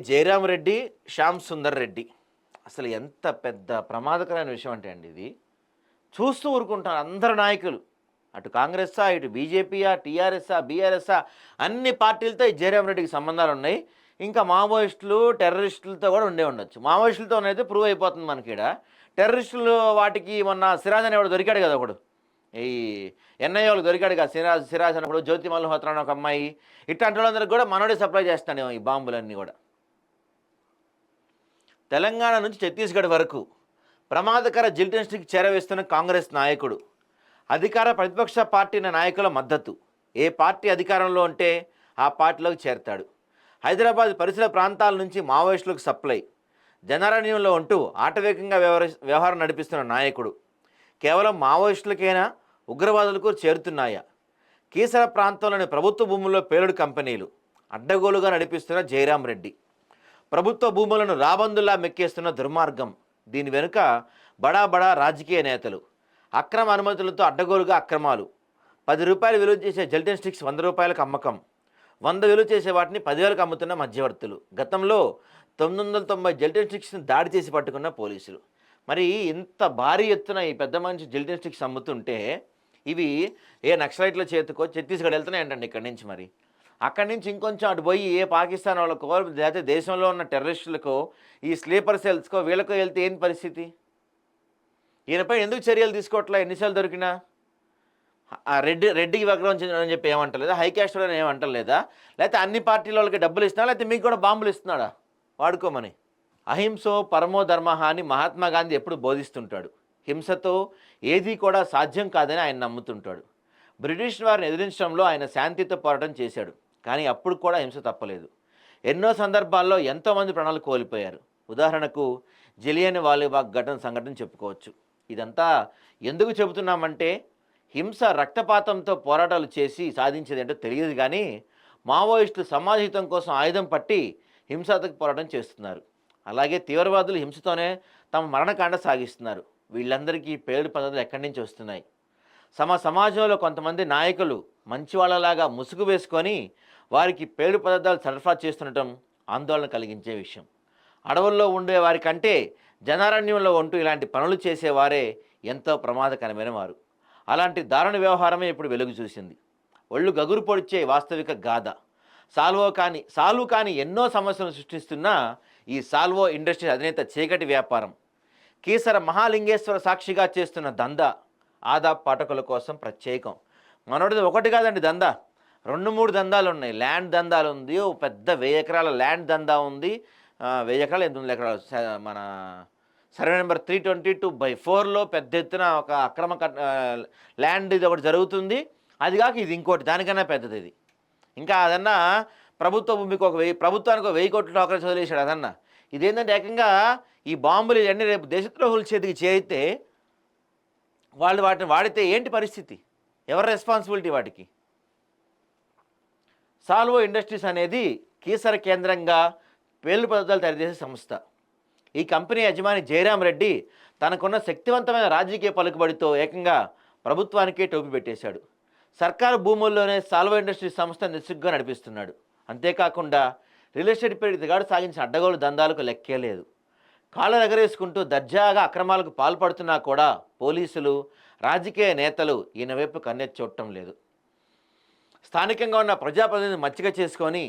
జయరాం రెడ్డి, శ్యామ్ సుందర్ రెడ్డి అసలు ఎంత పెద్ద ప్రమాదకరమైన విషయం అంటే అండి ఇది. చూస్తూ ఊరుకుంటారు అందరు నాయకులు. అటు కాంగ్రెస్సా, ఇటు బీజేపీయా, టీఆర్ఎస్సా, బీఆర్ఎస్సా అన్ని పార్టీలతో ఈ జయరాం రెడ్డికి సంబంధాలున్నాయి. ఇంకా మావోయిస్టులు, టెర్రరిస్టులతో కూడా ఉండే ఉండొచ్చు. మావోయిస్టులతోనైతే ప్రూవ్ అయిపోతుంది మనకీడ. టెర్రరిస్టులు వాటికి మొన్న సిరాజ్ అనేవాడు దొరికాడు కదా ఒకడు. ఈ ఎన్ఐఏ వాళ్ళకి దొరికాడు కదా సిరాజ్ అని ఒకడు, జ్యోతి మల్హోత్రా అని ఒక అమ్మాయి. ఇట్లాంటి వాళ్ళందరికీ కూడా మనోడే సప్లై చేస్తాడు ఈ బాంబులన్నీ కూడా. తెలంగాణ నుంచి ఛత్తీస్గఢ్ వరకు ప్రమాదకర జిల్టన్ స్టిక్ చేరవేస్తున్న కాంగ్రెస్ నాయకుడు. అధికార ప్రతిపక్ష పార్టీ నాయకుల మద్దతు. ఏ పార్టీ అధికారంలో ఉంటే ఆ పార్టీలోకి చేరతాడు. హైదరాబాద్ పరిసర ప్రాంతాల నుంచి మావోయిస్టులకు సప్లై. జనారణ్యంలో ఉంటూ ఆటవికంగా వ్యవహారం నడిపిస్తున్న నాయకుడు. కేవలం మావోయిస్టులకైనా ఉగ్రవాదులకు చేరుతున్నాయా? కీసర ప్రాంతంలోని ప్రభుత్వ భూముల్లో పేలుడు కంపెనీలు అడ్డగోలుగా నడిపిస్తున్న జయరాం రెడ్డి. ప్రభుత్వ భూములను రాబందుల్లా మెక్కేస్తున్న దుర్మార్గం. దీని వెనుక బడా బడా రాజకీయ నేతలు. అక్రమ అనుమతులతో అడ్డగోలుగా అక్రమాలు. 10 రూపాయలు విలువ చేసే జెల్టన్ స్టిక్స్ 100 రూపాయలకు అమ్మకం. 100 విలువ చేసే వాటిని 10,000కు అమ్ముతున్న మధ్యవర్తులు. గతంలో 990 జెల్టన్ స్టిక్స్ని దాడి చేసి పట్టుకున్న పోలీసులు. మరి ఇంత భారీ ఎత్తున ఈ పెద్ద మనిషి జెల్టన్ స్టిక్స్ అమ్ముతుంటే ఇవి ఏ నక్సలైట్ల చేతికో ఛత్తీస్గఢ్ వెళ్తున్నాయంటండి ఇక్కడి నుంచి. మరి అక్కడి నుంచి ఇంకొంచెం అటు పోయి ఏ పాకిస్తాన్ వాళ్ళకో లేకపోతే దేశంలో ఉన్న టెర్రరిస్టులకో ఈ స్లీపర్ సెల్స్కో వీళ్ళకో వెళ్తే ఏం పరిస్థితి? ఈయనపై ఎందుకు చర్యలు తీసుకోవట్లే? ఎన్నిసార్లు దొరికినా రెడ్డికి విగ్రహం అని చెప్పి ఏమంటలేదా? హైకాస్ట్ అని ఏమంటలేదా? లేకపోతే అన్ని పార్టీల వాళ్ళకి డబ్బులు ఇస్తున్నాడా? లేకపోతే మీకు కూడా బాంబులు ఇస్తున్నాడా వాడుకోమని? అహింసో పరమో ధర్మ అని మహాత్మా గాంధీ ఎప్పుడు బోధిస్తుంటాడు. హింసతో ఏదీ కూడా సాధ్యం కాదని ఆయన నమ్ముతుంటాడు. బ్రిటిష్ వారిని ఎదిరించడంలో ఆయన శాంతితో పోరాటం చేశాడు. కానీ అప్పుడు కూడా హింస తప్పలేదు. ఎన్నో సందర్భాల్లో ఎంతోమంది ప్రాణాలు కోల్పోయారు. ఉదాహరణకు జలియన్ వాలీబాగ్ సంఘటన చెప్పుకోవచ్చు. ఇదంతా ఎందుకు చెబుతున్నామంటే హింస రక్తపాతంతో పోరాటాలు చేసి సాధించేది ఏంటో తెలియదు. కానీ మావోయిస్టులు సమాజహితం కోసం ఆయుధం పట్టి హింసాత్మక పోరాటం చేస్తున్నారు. అలాగే తీవ్రవాదులు హింసతోనే తమ మరణకాండ సాగిస్తున్నారు. వీళ్ళందరికీ పేలుడు పద్ధతులు ఎక్కడి నుంచి వస్తున్నాయి? సమాజంలో కొంతమంది నాయకులు మంచి వాళ్ళలాగా ముసుగు వేసుకొని వారికి పేలుడు పదార్థాలు సరఫరా చేస్తుండటం ఆందోళన కలిగించే విషయం. అడవుల్లో ఉండే వారికంటే జనారణ్యంలో ఉంటూ ఇలాంటి పనులు చేసేవారే ఎంతో ప్రమాదకరమైన వారు. అలాంటి దారుణ వ్యవహారమే ఇప్పుడు వెలుగు చూసింది. ఒళ్ళు గగురు పొడిచే వాస్తవిక గాథ. సాల్వో కాని ఎన్నో సమస్యలను సృష్టిస్తున్న ఈ సాల్వో ఇండస్ట్రీస్ అధినేత చీకటి వ్యాపారం. కీసర మహాలింగేశ్వర సాక్షిగా చేస్తున్న దందా ఆదా పాఠకుల కోసం ప్రత్యేకం. మనోడిది ఒకటి కాదండి దందా, 2-3 దందాలు ఉన్నాయి. ల్యాండ్ దందాలు ఉంది, ఓ పెద్ద 1000 ఎకరాల ల్యాండ్ దందా ఉంది. 1000 ఎకరాలు 800 ఎకరాలు మన సర్వే నెంబర్ 322/4లో పెద్ద ఎత్తున ఒక అక్రమ ల్యాండ్ ఇది ఒకటి జరుగుతుంది. అది కాక ఇది ఇంకోటి దానికన్నా పెద్దది. ఇది ఇంకా అదన్నా ప్రభుత్వ భూమికి ప్రభుత్వానికి 1000 కోట్ల టోకన్స్ వదిలేశాడు అదన్నా. ఇదేంటంటే ఏకంగా ఈ బాంబులు ఇవన్నీ రేపు దేశద్రోహుల చేతికి చేరితే వాళ్ళు వాటిని వాడితే ఏంటి పరిస్థితి? ఎవరి రెస్పాన్సిబిలిటీ వాటికి? సాల్వో ఇండస్ట్రీస్ అనేది కీసర కేంద్రంగా పేలుడు పదార్థాలు తయారు చేసే సంస్థ. ఈ కంపెనీ యజమాని జయరాం రెడ్డి తనకున్న శక్తివంతమైన రాజకీయ పలుకుబడితో ఏకంగా ప్రభుత్వానికే టోపీ పెట్టేశాడు. సర్కారు భూముల్లోనే సాల్వో ఇండస్ట్రీస్ సంస్థ నిస్సిగ్గుగా నడిపిస్తున్నాడు. అంతేకాకుండా రియల్ ఎస్టేట్ పేరుగాడు సాగించిన అడ్డగోలు దందాలకు లెక్కే లేదు. కాళ్ళ ఎగరేసుకుంటూ దర్జాగా అక్రమాలకు పాల్పడుతున్నా కూడా పోలీసులు, రాజకీయ నేతలు ఈయన వైపు కన్నెత్తి చూడటం లేదు. స్థానికంగా ఉన్న ప్రజాప్రతినిధులు మచ్చిక చేసుకొని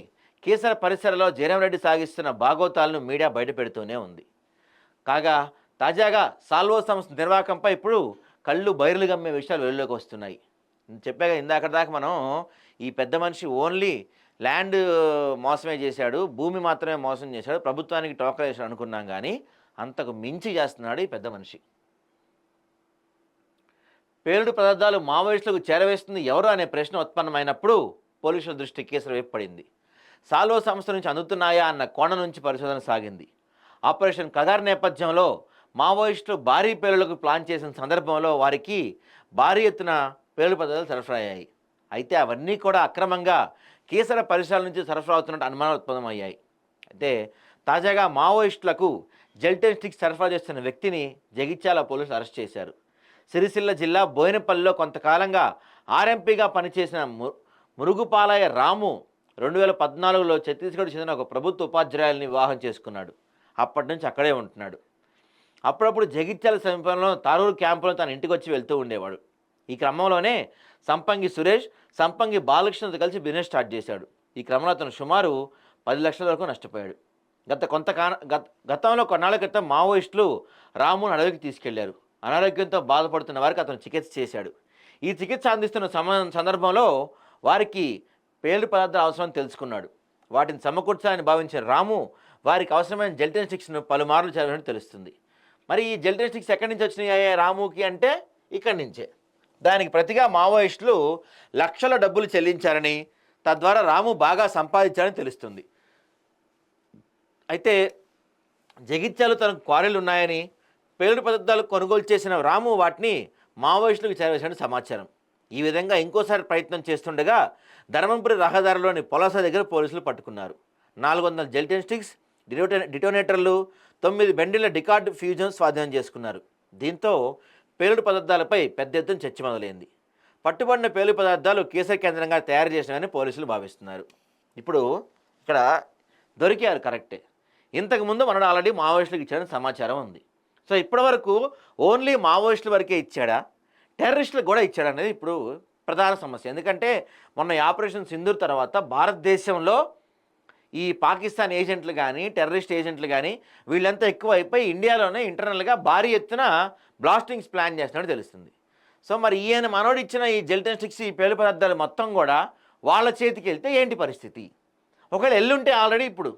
కీసర పరిసరలో జయరాం రెడ్డి సాగిస్తున్న భాగోతాలను మీడియా బయటపెడుతూనే ఉంది. కాగా తాజాగా సాల్వో సంస్థ నిర్వాహకంపై ఇప్పుడు కళ్ళు బైర్లు గమ్మే విషయాలు వెలుగులోకి వస్తున్నాయి. చెప్పాక ఇందాక దాకా మనం ఈ పెద్ద మనిషి ఓన్లీ ల్యాండ్ మోసమే చేశాడు, భూమి మాత్రమే మోసం చేశాడు, ప్రభుత్వానికి టోకన్ వేసాడు అనుకున్నాం. కానీ అంతకు మించి చేస్తున్నాడు ఈ పెద్ద మనిషి. పేలుడు పదార్థాలు మావోయిస్టులకు చేరవేస్తుంది ఎవరు అనే ప్రశ్న ఉత్పన్నమైనప్పుడు పోలీసుల దృష్టి కేసుల వైపు పడింది. సాల్వో సంస్థ నుంచి అందుతున్నాయా అన్న కోణం నుంచి పరిశోధన సాగింది. ఆపరేషన్ కగార్ నేపథ్యంలో మావోయిస్టులు భారీ పేలుళ్లకు ప్లాన్ చేసిన సందర్భంలో వారికి భారీ ఎత్తున పేలుడు పదార్థాలు సరఫరా అయ్యాయి. అయితే అవన్నీ కూడా అక్రమంగా కీసర పరిసరాల నుంచి సరఫరా అవుతున్నట్టు అనుమానాలు ఉత్పన్నమయ్యాయి. అయితే తాజాగా మావోయిస్టులకు జెల్టన్ స్టిక్స్ సరఫరా చేస్తున్న వ్యక్తిని జగిత్యాల పోలీసులు అరెస్ట్ చేశారు. సిరిసిల్ల జిల్లా బోయినపల్లిలో కొంతకాలంగా ఆర్ఎంపీగా పనిచేసిన మురుగుపాలయ్య రాము 2014లో ఛత్తీస్గఢ్ చెందిన ఒక ప్రభుత్వ ఉపాధ్యాయుల్ని వివాహం చేసుకున్నాడు. అప్పటి నుంచి అక్కడే ఉంటున్నాడు. అప్పుడప్పుడు జగిత్యాల సమీపంలో తారూరు క్యాంపులో తన ఇంటికి వచ్చి వెళ్తూ ఉండేవాడు. ఈ క్రమంలోనే సంపంగి సురేష్, సంపంగి బాలకృష్ణతో కలిసి బిజినెస్ స్టార్ట్ చేశాడు. ఈ క్రమంలో అతను సుమారు 10 లక్షల వరకు నష్టపోయాడు. గతంలో కొన్నాళ్ల క్రితం మావోయిస్టులు రామును అడవికి తీసుకెళ్లారు. అనారోగ్యంతో బాధపడుతున్న వారికి అతను చికిత్స చేశాడు. ఈ చికిత్స అందిస్తున్న సందర్భంలో వారికి పేలుడు పదార్థాల అవసరం తెలుసుకున్నాడు. వాటిని సమకూర్చాలని భావించిన రాము వారికి అవసరమైన జెల్టిన్ స్టిక్స్ను పలుమార్లు చదివినట్టు తెలుస్తుంది. మరి ఈ జెల్టిన్ స్టిక్స్ ఎక్కడి నుంచి వచ్చినాయి రాముకి అంటే ఇక్కడి నుంచే. దానికి ప్రతిగా మావోయిస్టులు లక్షల డబ్బులు చెల్లించారని, తద్వారా రాము బాగా సంపాదించారని తెలుస్తుంది. అయితే జగిత్యాలు తనకు క్వారీలు ఉన్నాయని, పేలుడు పదార్థాలు కొనుగోలు చేసిన రాము వాటిని మావోయిస్టులకు చేరవేసిన సమాచారం. ఈ విధంగా ఇంకోసారి ప్రయత్నం చేస్తుండగా ధర్మంపురి రహదారిలోని పొలాస దగ్గర పోలీసులు పట్టుకున్నారు. 400 జెల్టిన్ స్టిక్స్, డిటోనేటర్లు, 9 బెండిల డికార్డ్ ఫ్యూజన్ స్వాధీనం చేసుకున్నారు. దీంతో పేలుడు పదార్థాలపై పెద్ద ఎత్తున చర్చ మొదలైంది. పట్టుబడిన పేలుడు పదార్థాలు కేసర్ కేంద్రంగా తయారు చేసినవని పోలీసులు భావిస్తున్నారు. ఇప్పుడు ఇక్కడ దొరికారు కరెక్టే. ఇంతకుముందు మనడు ఆల్రెడీ మావోయిస్టులకు ఇచ్చాడని సమాచారం ఉంది. సో ఇప్పటివరకు ఓన్లీ మావోయిస్టుల వరకే ఇచ్చాడా, టెర్రరిస్టులకు కూడా ఇచ్చాడా అనేది ఇప్పుడు ప్రధాన సమస్య. ఎందుకంటే మొన్న ఆపరేషన్ సింధూర్ తర్వాత భారతదేశంలో ఈ పాకిస్తాన్ ఏజెంట్లు కానీ, టెర్రరిస్ట్ ఏజెంట్లు కానీ వీళ్ళంతా ఎక్కువ అయిపోయి ఇండియాలోనే ఇంటర్నల్గా భారీ ఎత్తున బ్లాస్టింగ్స్ ప్లాన్ చేస్తున్నట్టు తెలుస్తుంది. సో మరి ఈయన మనోడు ఇచ్చిన ఈ జెల్టిన్ స్టిక్స్, ఈ పేలుడు పదార్థాలు మొత్తం కూడా వాళ్ళ చేతికి వెళ్తే ఏంటి పరిస్థితి? ఒకవేళ ఎల్లుంటే ఆల్రెడీ ఇప్పుడు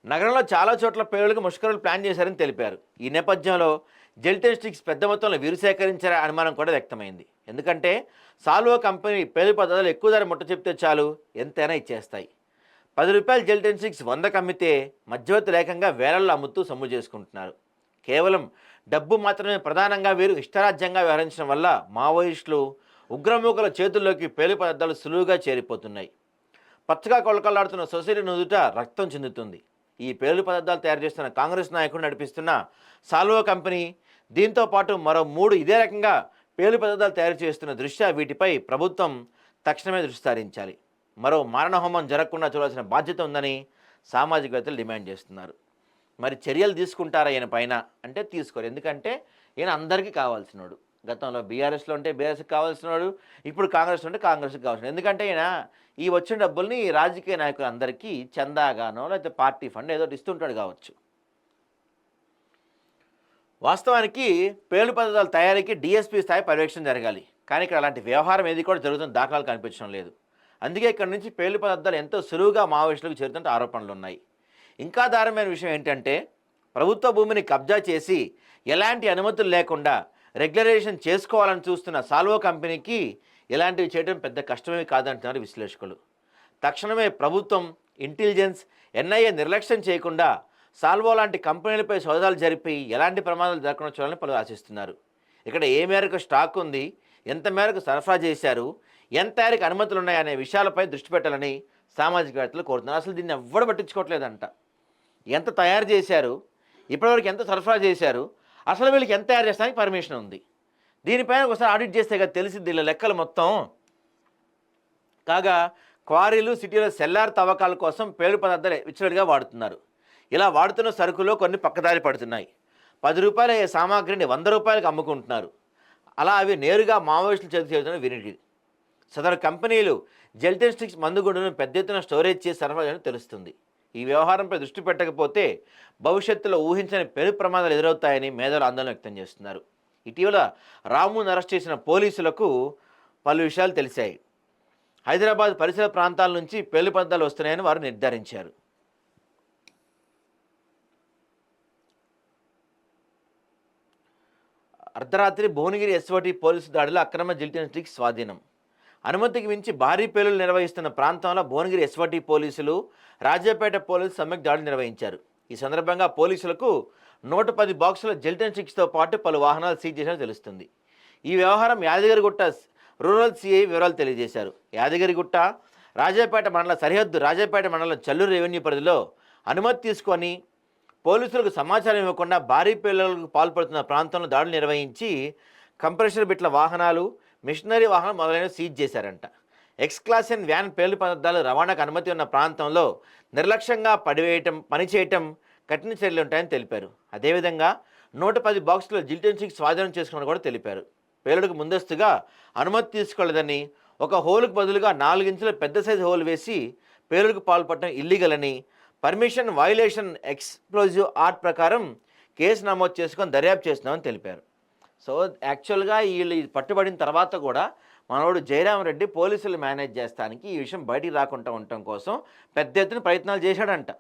నగరంలో చాలా చోట్ల పేలుడుకు ముష్కరులు ప్లాన్ చేశారని తెలిపారు. ఈ నేపథ్యంలో జెల్టిన్ స్టిక్స్ పెద్ద మొత్తంలో వీరు సేకరించారనే అనుమానం కూడా వ్యక్తమైంది. ఎందుకంటే సాల్వో కంపెనీ పేలుడు పదార్థాలు ఎక్కువ ధర ముట్ట చెప్తే చాలు ఎంతైనా ఇచ్చేస్తాయి. 10 రూపాయల జెల్టిన్ స్టిక్స్ 100కి అమ్మితే మధ్యవర్తులు ఏకంగా వేలల్లో అమ్ముతూ సొమ్ము చేసుకుంటున్నారు. కేవలం డబ్బు మాత్రమే ప్రధానంగా వీరు ఇష్టరాజ్యంగా వ్యవహరించడం వల్ల మావోయిస్టులు, ఉగ్రమూకల చేతుల్లోకి పేలుడు పదార్థాలు సులువుగా చేరిపోతున్నాయి. పచ్చగా కొలకలాడుతున్న సొసైటీ నుదుట రక్తం చెందుతుంది. ఈ పేలుడు పదార్థాలు తయారు చేస్తున్న కాంగ్రెస్ నాయకుడు నడిపిస్తున్న సాల్వో కంపెనీ, దీంతో పాటు మరో 3 ఇదే రకంగా పేలుడు పదార్థాలు తయారు చేస్తున్న దృష్ట్యా వీటిపై ప్రభుత్వం తక్షణమే దృష్టి సారించాలి. మరో మారణహోమం జరగకుండా చూడాల్సిన బాధ్యత ఉందని సామాజికవేత్తలు డిమాండ్ చేస్తున్నారు. మరి చర్యలు తీసుకుంటారా ఈయన పైన అంటే తీసుకోరు. ఎందుకంటే ఈయన అందరికీ కావాల్సినోడు. గతంలో బీఆర్ఎస్లో ఉంటే బీఆర్ఎస్కి కావాల్సినోడు, ఇప్పుడు కాంగ్రెస్లో ఉంటే కాంగ్రెస్కి కావాల్సిన. ఎందుకంటే ఈయన ఈ వచ్చిన డబ్బుల్ని రాజకీయ నాయకులు అందరికీ చందాగానో లేకపోతే పార్టీ ఫండ్ ఏదో ఇస్తుంటాడు కావచ్చు. వాస్తవానికి పేలుడు పదార్థాల తయారీకి డిఎస్పీ స్థాయి పర్యవేక్షణ జరగాలి. కానీ ఇక్కడ అలాంటి వ్యవహారం ఏది కూడా జరుగుతున్న దాఖలాలు కనిపించడం లేదు. అందుకే ఇక్కడ నుంచి పేలుడు పదార్థాలు ఎంతో సులువుగా మావోయిస్టులకు చేరుతుంటే ఆరోపణలు ఉన్నాయి. ఇంకా దారుణమైన విషయం ఏంటంటే ప్రభుత్వ భూమిని కబ్జా చేసి ఎలాంటి అనుమతులు లేకుండా రెగ్యులరైజేషన్ చేసుకోవాలని చూస్తున్న సాల్వో కంపెనీకి ఇలాంటివి చేయడం పెద్ద కష్టమే కాదంటున్నారు విశ్లేషకులు. తక్షణమే ప్రభుత్వం, ఇంటెలిజెన్స్, ఎన్ఐఏ నిర్లక్ష్యం చేయకుండా సాల్వో లాంటి కంపెనీలపై సోదాలు జరిపి ఎలాంటి ప్రమాదాలు జరగకుండా చూడాలని పలువురు ఆశిస్తున్నారు. ఇక్కడ ఏ మేరకు స్టాక్ ఉంది, ఎంత మేరకు సరఫరా చేశారు, ఎంత తయారీకి అనుమతులు ఉన్నాయనే విషయాలపై దృష్టి పెట్టాలని సామాజికవేత్తలు కోరుతున్నారు. అసలు దీన్ని ఎవ్వడు పట్టించుకోవట్లేదంట. ఎంత తయారు చేశారు, ఇప్పటివరకు ఎంత సరఫరా చేశారు, అసలు వీళ్ళకి ఎంత తయారు చేస్తానికి పర్మిషన్ ఉంది, దీనిపైన ఒకసారి ఆడిట్ చేస్తే కదా తెలిసింది వీళ్ళ లెక్కలు మొత్తం. కాగా క్వారీలు, సిటీలో సెల్లార్ తవ్వకాల కోసం పేలుడు పదార్థాలు విచ్చలవిడిగా వాడుతున్నారు. ఇలా వాడుతున్న సరుకులో కొన్ని పక్కదారి పడుతున్నాయి. 10 రూపాయల సామాగ్రిని 100 రూపాయలకు అమ్ముకుంటున్నారు. అలా అవి నేరుగా మావోయిస్టుల చేతికి చేరుతున్న వినికిడి. సదరు కంపెనీలు జెల్టిన్ స్టిక్స్ మందుగుండును పెద్ద ఎత్తున స్టోరేజ్ చేసి సరఫరా చేయడం తెలుస్తుంది. ఈ వ్యవహారంపై దృష్టి పెట్టకపోతే భవిష్యత్తులో ఊహించని పేలుడు ప్రమాదాలు ఎదురవుతాయని మేధావులు ఆందోళన వ్యక్తం చేస్తున్నారు. ఇటీవల రామును అరెస్ట్ చేసిన పోలీసులకు పలు విషయాలు తెలిసాయి. హైదరాబాద్ పరిసర ప్రాంతాల నుంచి పేలుడు పదార్థాలు వస్తున్నాయని వారు నిర్ధారించారు. అర్ధరాత్రి భువనగిరి ఎస్ఓటి పోలీసు దాడిలో అక్రమ జెల్టిన్ స్టిక్స్ స్వాధీనం. అనుమతికి మించి భారీ పేలులు నిర్వహిస్తున్న ప్రాంతంలో భువనగిరి ఎస్ఓటి పోలీసులు, రాజాపేట పోలీసులు సంయుక్త దాడులు నిర్వహించారు. ఈ సందర్భంగా పోలీసులకు 110 బాక్సుల జెల్టిన్ స్టిక్స్తో పాటు పలు వాహనాలు సీజ్ చేసినట్టు తెలుస్తుంది. ఈ వ్యవహారం యాదగిరిగుట్ట రూరల్ సిఐ వివరాలు తెలియజేశారు. యాదగిరిగుట్ట రాజాపేట మండల సరిహద్దు రాజాపేట మండలం చల్లూరు రెవెన్యూ పరిధిలో అనుమతి తీసుకొని పోలీసులకు సమాచారం ఇవ్వకుండా భారీ పేలులకు పాల్పడుతున్న ప్రాంతంలో దాడులు నిర్వహించి కంప్రెషర్ బిట్ల వాహనాలు, మిషనరీ వాహనం మొదలైనవి సీజ్ చేశారంట. ఎక్స్క్లాసిన్ వ్యాన్ పేలుడు పదార్థాలు రవాణాకు అనుమతి ఉన్న ప్రాంతంలో నిర్లక్ష్యంగా పనిచేయటం కఠిన చర్యలు ఉంటాయని తెలిపారు. అదేవిధంగా 110 బాక్సులు జిల్టన్ సిక్స్ స్వాధీనం చేసుకుని కూడా తెలిపారు. పేలుడుకు ముందస్తుగా అనుమతి తీసుకోలేదని, ఒక హోలుకు బదులుగా 4 ఇంచుల పెద్ద సైజు హోల్ వేసి పేలుడుకు పాల్పడటం ఇల్లీగల్ అని, పర్మిషన్ వయలేషన్ ఎక్స్ప్లోజివ్ ఆర్ట్ ప్రకారం కేసు నమోదు చేసుకొని దర్యాప్తు చేస్తున్నామని తెలిపారు. సో యాక్చువల్గా వీళ్ళు పట్టుబడిన తర్వాత కూడా మనోడు జయరాం రెడ్డి పోలీసులు మేనేజ్ చేస్తానికి ఈ విషయం బయటికి రాకుండా ఉండటం కోసం పెద్ద ఎత్తున ప్రయత్నాలు చేశాడంట.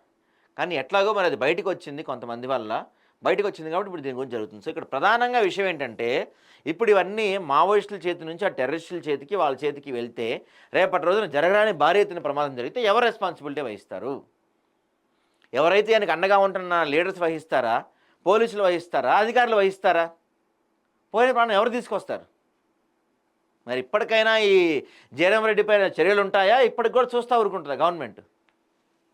కానీ ఎట్లాగో మరి అది బయటకు వచ్చింది, కొంతమంది వల్ల బయటకు వచ్చింది కాబట్టి ఇప్పుడు దీని గురించి జరుగుతుంది. సో ఇక్కడ ప్రధానంగా విషయం ఏంటంటే ఇప్పుడు ఇవన్నీ మావోయిస్టుల చేతి నుంచి ఆ టెర్రరిస్టుల చేతికి వాళ్ళ చేతికి వెళ్తే రేపటి రోజున జరగరాని భారీ ఎత్తున ప్రమాదం జరిగితే ఎవరు రెస్పాన్సిబిలిటీ వహిస్తారు? ఎవరైతే ఆయనకు అండగా ఉంటున్న లీడర్స్ వహిస్తారా, పోలీసులు వహిస్తారా, అధికారులు వహిస్తారా? పోయిన ప్రాణం ఎవరు తీసుకొస్తారు? మరి ఇప్పటికైనా ఈ జయరాం రెడ్డి పైన చర్యలు ఉంటాయా? ఇప్పటికి కూడా చూస్తూ ఊరుకుంటుందా గవర్నమెంట్?